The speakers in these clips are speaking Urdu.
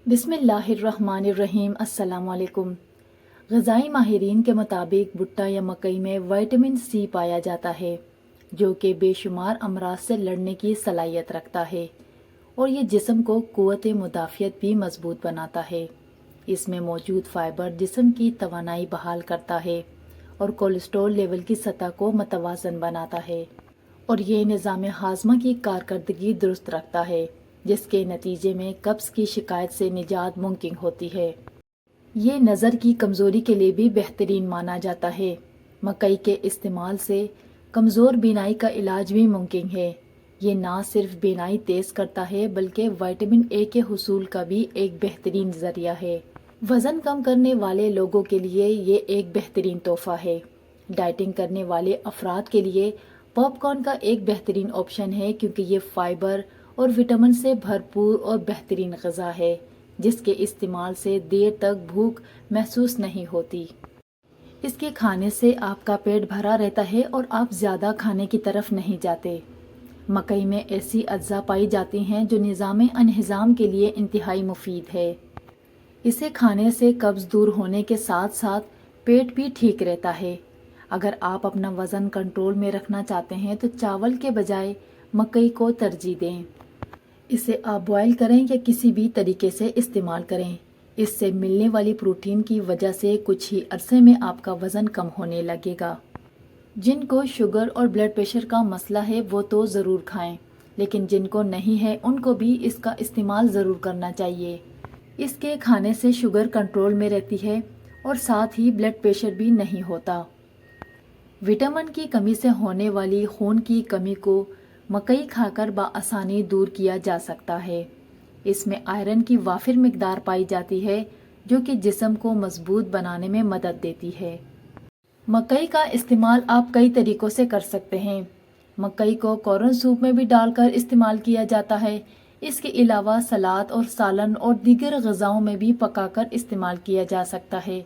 بسم اللہ الرحمن الرحیم۔ السلام علیکم۔ غذائی ماہرین کے مطابق بھٹا یا مکئی میں وٹامن سی پایا جاتا ہے جو کہ بے شمار امراض سے لڑنے کی صلاحیت رکھتا ہے اور یہ جسم کو قوت مدافعت بھی مضبوط بناتا ہے۔ اس میں موجود فائبر جسم کی توانائی بحال کرتا ہے اور کولیسٹرول لیول کی سطح کو متوازن بناتا ہے اور یہ نظام ہاضمہ کی کارکردگی درست رکھتا ہے، جس کے نتیجے میں قبض کی شکایت سے نجات ممکن ہوتی ہے۔ یہ نظر کی کمزوری کے لیے بھی بہترین مانا جاتا ہے۔ مکئی کے استعمال سے کمزور بینائی کا علاج بھی ممکن ہے۔ یہ نہ صرف بینائی تیز کرتا ہے بلکہ وٹامن اے کے حصول کا بھی ایک بہترین ذریعہ ہے۔ وزن کم کرنے والے لوگوں کے لیے یہ ایک بہترین تحفہ ہے۔ ڈائٹنگ کرنے والے افراد کے لیے پاپ کارن کا ایک بہترین آپشن ہے کیونکہ یہ فائبر اور وٹامن سے بھرپور اور بہترین غذا ہے جس کے استعمال سے دیر تک بھوک محسوس نہیں ہوتی۔ اس کے کھانے سے آپ کا پیٹ بھرا رہتا ہے اور آپ زیادہ کھانے کی طرف نہیں جاتے۔ مکئی میں ایسی اجزاء پائی جاتی ہیں جو نظام انہضام کے لیے انتہائی مفید ہے۔ اسے کھانے سے قبض دور ہونے کے ساتھ ساتھ پیٹ بھی ٹھیک رہتا ہے۔ اگر آپ اپنا وزن کنٹرول میں رکھنا چاہتے ہیں تو چاول کے بجائے مکئی کو ترجیح دیں۔ اسے آپ بوائل کریں یا کسی بھی طریقے سے استعمال کریں۔ اس سے ملنے والی پروٹین کی وجہ سے کچھ ہی عرصے میں آپ کا وزن کم ہونے لگے گا۔ جن کو شوگر اور بلڈ پریشر کا مسئلہ ہے وہ تو ضرور کھائیں، لیکن جن کو نہیں ہے ان کو بھی اس کا استعمال ضرور کرنا چاہیے۔ اس کے کھانے سے شوگر کنٹرول میں رہتی ہے اور ساتھ ہی بلڈ پریشر بھی نہیں ہوتا۔ وٹامن کی کمی سے ہونے والی خون کی کمی کو مکئی کھا کر بآسانی دور کیا جا سکتا ہے۔ اس میں آئرن کی وافر مقدار پائی جاتی ہے جو کہ جسم کو مضبوط بنانے میں مدد دیتی ہے۔ مکئی کا استعمال آپ کئی طریقوں سے کر سکتے ہیں۔ مکئی کو کارن سوپ میں بھی ڈال کر استعمال کیا جاتا ہے۔ اس کے علاوہ سلاد اور سالن اور دیگر غذاؤں میں بھی پکا کر استعمال کیا جا سکتا ہے۔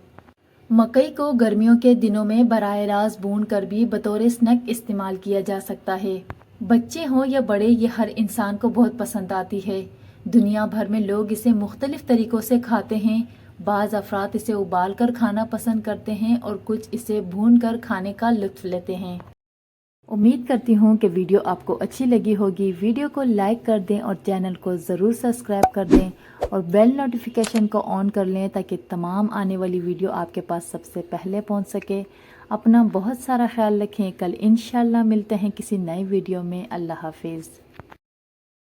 مکئی کو گرمیوں کے دنوں میں براہ راست بھون کر بھی بطور اسنیک استعمال کیا جا سکتا ہے۔ بچے ہوں یا بڑے، یہ ہر انسان کو بہت پسند آتی ہے۔ دنیا بھر میں لوگ اسے مختلف طریقوں سے کھاتے ہیں۔ بعض افراد اسے ابال کر کھانا پسند کرتے ہیں اور کچھ اسے بھون کر کھانے کا لطف لیتے ہیں۔ امید کرتی ہوں کہ ویڈیو آپ کو اچھی لگی ہوگی۔ ویڈیو کو لائک کر دیں اور چینل کو ضرور سبسکرائب کر دیں اور بیل نوٹیفیکیشن کو آن کر لیں تاکہ تمام آنے والی ویڈیو آپ کے پاس سب سے پہلے پہنچ سکے۔ اپنا بہت سارا خیال رکھیں۔ کل انشاءاللہ ملتے ہیں کسی نئی ویڈیو میں۔ اللہ حافظ۔